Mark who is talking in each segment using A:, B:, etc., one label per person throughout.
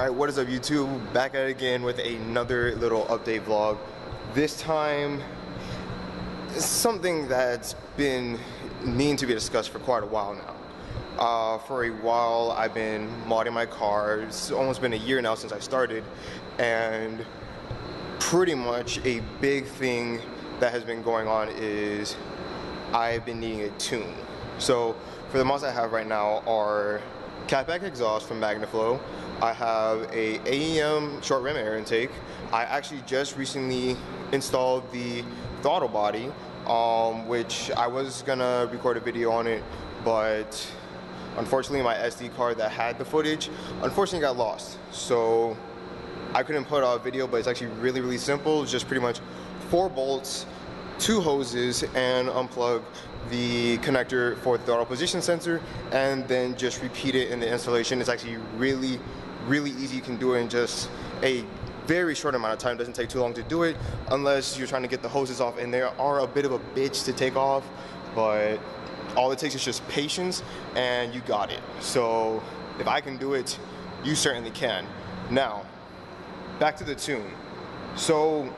A: Alright, what is up YouTube? Back at it again with another little update vlog. This time, it's something that's been needing to be discussed for quite a while now. For a while, I've been modding my car. It's almost been a year now since I started, and pretty much a big thing that has been going on is I've been needing a tune. So for the mods I have right now are catback exhaust from Magnaflow. I have a AEM short rim air intake. I actually just recently installed the throttle body, which I was gonna record a video on it, but unfortunately my SD card that had the footage unfortunately got lost. So I couldn't put out a video, but it's actually really simple. It's just pretty much 4 bolts, 2 hoses, and unplug the connector for the throttle position sensor, and then just repeat it in the installation. It's actually really easy. You can do it in just a very short amount of time. It doesn't take too long to do it unless you're trying to get the hoses off, and they are a bit of a bitch to take off, but all it takes is just patience and you got it. So if I can do it, you certainly can. Now back to the tune. So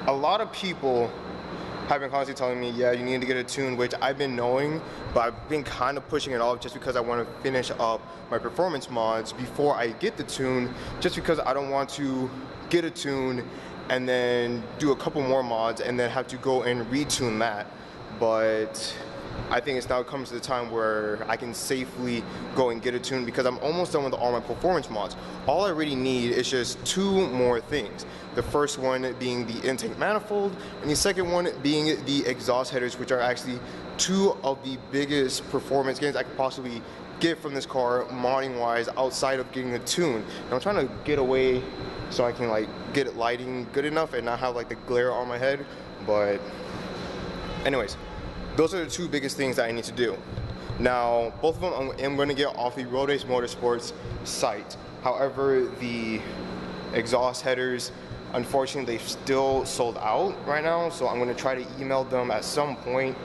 A: a lot of people have been constantly telling me, yeah, you need to get a tune, which I've been knowing, but I've been kind of pushing it off just because I want to finish up my performance mods before I get the tune, just because I don't want to get a tune and then do a couple more mods and then have to go and retune that. But I think it's now comes to the time where I can safely go and get a tune, because I'm almost done with all my performance mods. All I really need is just 2 more things. The first one being the intake manifold, and the second one being the exhaust headers, which are actually 2 of the biggest performance gains I could possibly get from this car, modding wise, outside of getting a tune. And I'm trying to get away so I can like get it lighting good enough and not have like the glare on my head. But anyways, those are the 2 biggest things that I need to do. Now, both of them I'm going to get off the Road Race Motorsports site. However, the exhaust headers, unfortunately, they've still sold out right now. So I'm going to try to email them at some point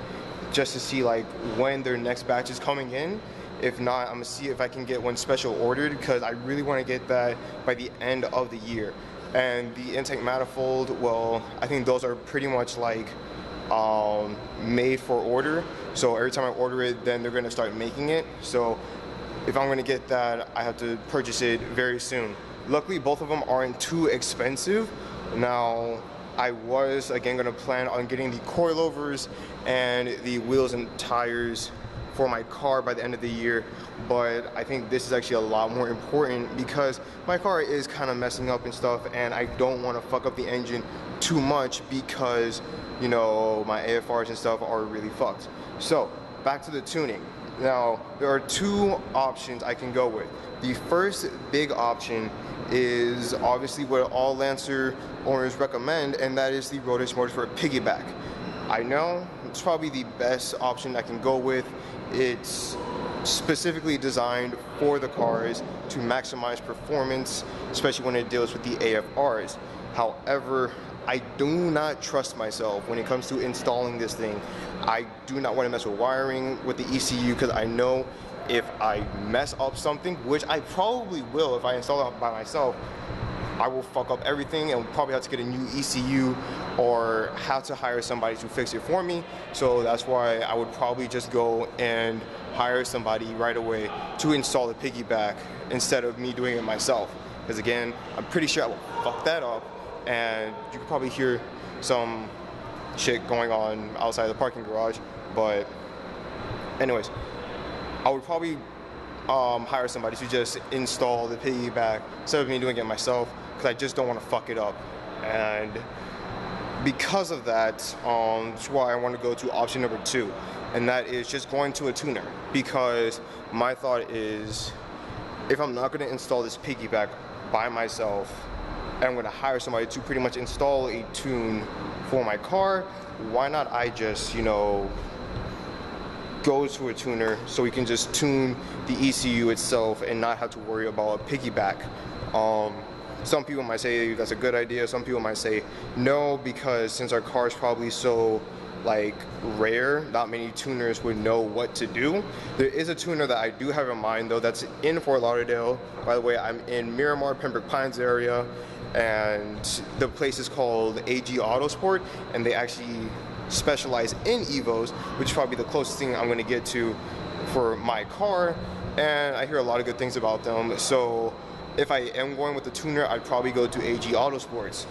A: just to see like when their next batch is coming in. If not, I'm going to see if I can get one special ordered, because I really want to get that by the end of the year. And the intake manifold, well, I think those are pretty much like made for order, so every time I order it, then they're going to start making it. So if I'm going to get that, I have to purchase it very soon. Luckily, both of them aren't too expensive. Now, I was again going to plan on getting the coilovers and the wheels and tires for my car by the end of the year, but I think this is actually a lot more important because my car is kind of messing up and stuff, and I don't want to fuck up the engine too much because, you know, my AFRs and stuff are really fucked. So back to the tuning. Now there are 2 options I can go with. The first big option is obviously what all Lancer owners recommend, and that is the Road Race Motorsport Piggyback. I know it's probably the best option I can go with. It's specifically designed for the cars to maximize performance, especially when it deals with the AFRs. However, I do not trust myself when it comes to installing this thing. I do not want to mess with wiring with the ECU, because I know if I mess up something, which I probably will if I install it by myself, I will fuck up everything and probably have to get a new ECU or have to hire somebody to fix it for me. So that's why I would probably just go and hire somebody right away to install the Piggyback instead of me doing it myself. Because again, I'm pretty sure I will fuck that up, and you could probably hear some shit going on outside the parking garage. But anyways, I would probably hire somebody to just install the Piggyback instead of me doing it myself, because I just don't want to fuck it up. And because of that, that's why I want to go to option number 2, and that is just going to a tuner. Because my thought is, if I'm not going to install this Piggyback by myself, and I'm going to hire somebody to pretty much install a tune for my car, why not I just, you know, go to a tuner so we can just tune the ECU itself and not have to worry about a Piggyback. Some people might say that's a good idea, some people might say no, because since our car is probably so like rare. Not many tuners would know what to do. There is a tuner that I do have in mind though that's in Fort Lauderdale. By the way, I'm in Miramar, Pembroke Pines area, and the place is called AG Autosport, and they actually specialize in Evos, which is probably the closest thing I'm going to get to for my car, and I hear a lot of good things about them. So if I am going with the tuner, I'd probably go to AG Autosports.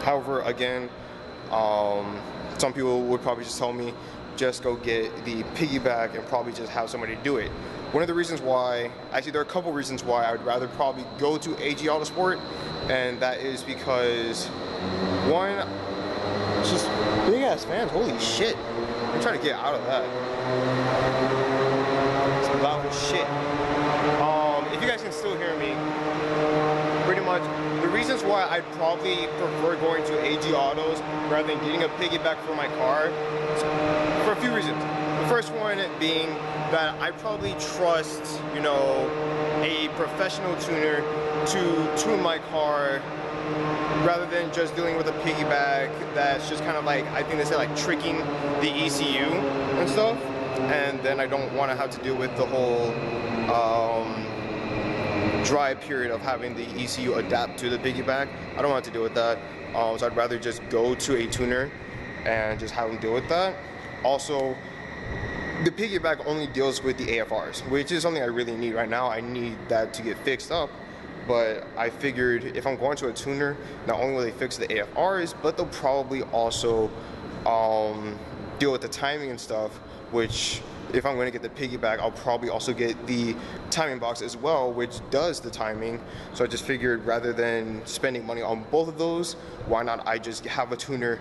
A: However, again, some people would probably just tell me, just go get the Piggyback and probably just have somebody do it. One of the reasons why, actually there are a couple reasons why I would rather probably go to AG Autosport, and that is because, one, it's just big ass fans, holy shit. I'm trying to get out of that. It's loud as shit. If you guys can still hear me, pretty much the reasons why I'd probably prefer going to AG Autos rather than getting a Piggyback for my car, for a few reasons. The first one being that I probably trust, you know, a professional tuner to tune my car rather than just dealing with a Piggyback that's just kind of like, I think they say like tricking the ECU and stuff, and then I don't want to have to deal with the whole dry period of having the ECU adapt to the Piggyback. I don't want to deal with that, so I'd rather just go to a tuner and just have them deal with that. Also, the Piggyback only deals with the AFRs, which is something I really need right now. I need that to get fixed up, but I figured if I'm going to a tuner, not only will they fix the AFRs, but they'll probably also deal with the timing and stuff, which if I'm going to get the Piggyback, I'll probably also get the timing box as well, which does the timing. So I just figured rather than spending money on both of those, why not I just have a tuner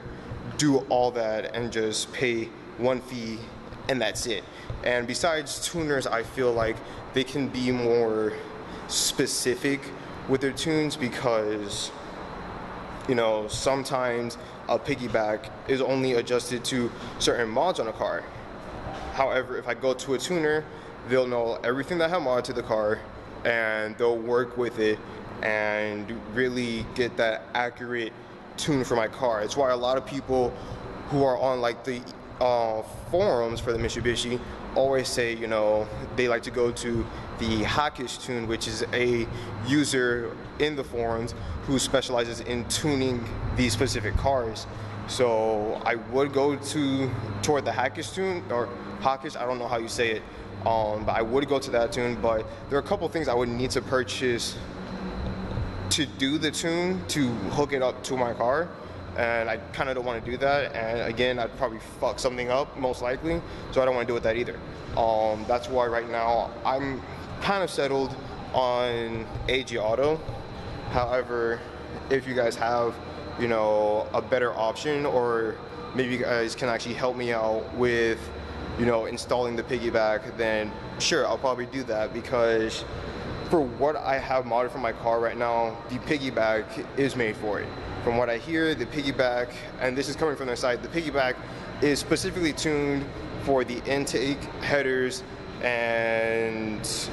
A: do all that and just pay one fee and that's it. And besides tuners, I feel like they can be more specific with their tunes because, you know, sometimes a Piggyback is only adjusted to certain mods on a car. However, if I go to a tuner, they'll know everything that I have modded to the car and they'll work with it and really get that accurate tune for my car. It's why a lot of people who are on like the forums for the Mitsubishi always say, you know, they like to go to the Hawkish Tune, which is a user in the forums who specializes in tuning these specific cars. So I would go toward the Hawkish Tune, or Hawkish, I don't know how you say it, but I would go to that tune. But there are a couple things I would need to purchase to do the tune, to hook it up to my car, and I kind of don't want to do that. And again, I'd probably fuck something up most likely, so I don't want to do with that either. That's why right now I'm kind of settled on AG Auto. However, if you guys have, you know, a better option, or maybe you guys can actually help me out with, you know, installing the Piggyback, then sure, I'll probably do that, because for what I have modded for my car right now, the Piggyback is made for it. From what I hear, the Piggyback, and this is coming from their site, the Piggyback is specifically tuned for the intake, headers, and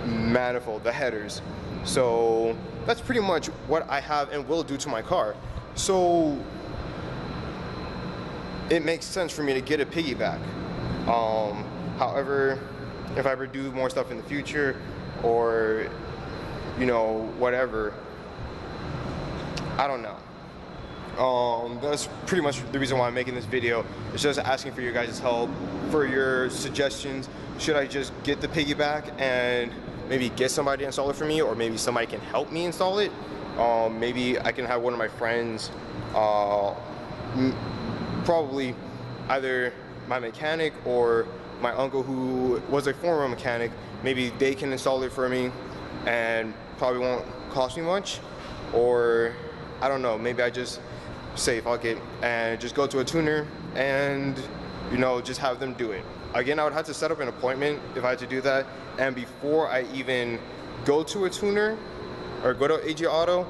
A: manifold, the headers. So that's pretty much what I have and will do to my car. So it makes sense for me to get a Piggyback. However, if I ever do more stuff in the future, or, you know, whatever, I don't know. That's pretty much the reason why I'm making this video. It's just asking for your guys' help, for your suggestions. Should I just get the Piggyback and maybe get somebody to install it for me, or maybe somebody can help me install it? Maybe I can have one of my friends, probably either my mechanic or my uncle who was a former mechanic. Maybe they can install it for me and probably won't cost me much. Or I don't know, maybe I just say fuck it and just go to a tuner and, you know, just have them do it. Again, I would have to set up an appointment if I had to do that, and before I even go to a tuner or go to AG Auto,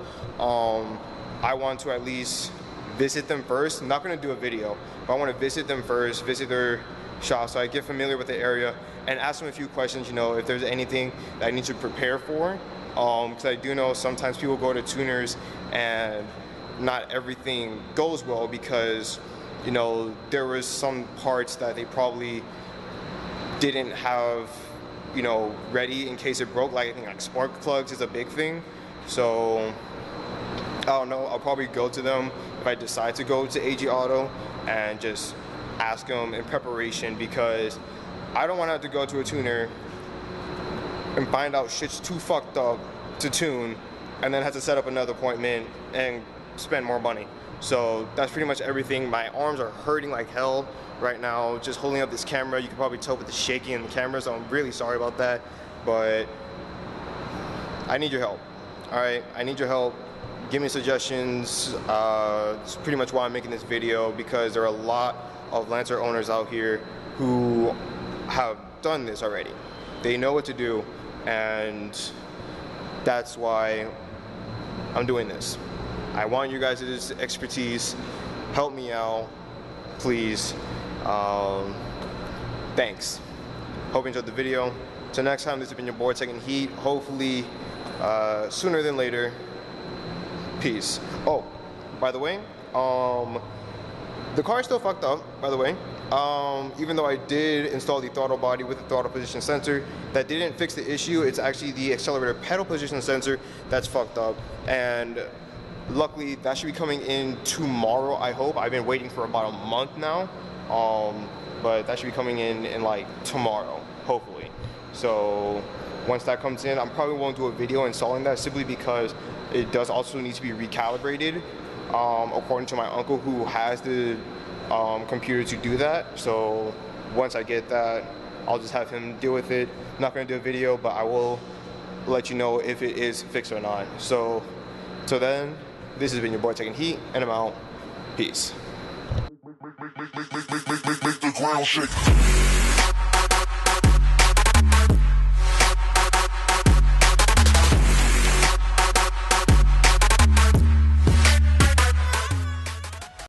A: I want to at least visit them first. I'm not going to do a video, but I want to visit them first, visit their shop, so I get familiar with the area and ask them a few questions, you know, if there's anything that I need to prepare for. Because I do know sometimes people go to tuners and not everything goes well, because you know, there was some parts that they probably didn't have, you know, ready in case it broke. Like I think like spark plugs is a big thing. So I don't know, I'll probably go to them if I decide to go to AG Auto and just ask them in preparation, because I don't want to have to go to a tuner and find out shit's too fucked up to tune and then have to set up another appointment and spend more money. So that's pretty much everything. My arms are hurting like hell right now just holding up this camera. You can probably tell with the shaking in the camera, so I'm really sorry about that, but I need your help. All right, I need your help. Give me suggestions. It's pretty much why I'm making this video, because there are a lot of Lancer owners out here who have done this already. They know what to do, and that's why I'm doing this. I want you guys' expertise. Help me out, please. Thanks. Hope you enjoyed the video. Till next time, this has been your boy taking heat. Hopefully, sooner than later. Peace. Oh, by the way, the car is still fucked up, by the way. Even though I did install the throttle body with the throttle position sensor, that didn't fix the issue. It's actually the accelerator pedal position sensor that's fucked up. And luckily, that should be coming in tomorrow, I hope. I've been waiting for about a month now. But that should be coming in like tomorrow, hopefully. So once that comes in, I'm probably won't do a video installing that, simply because it does also need to be recalibrated, according to my uncle who has the computer to do that. So once I get that, I'll just have him deal with it. I'm not going to do a video, but I will let you know if it is fixed or not. So till then, this has been your boy taking heat, and I'm out. Peace. Make the ground shake.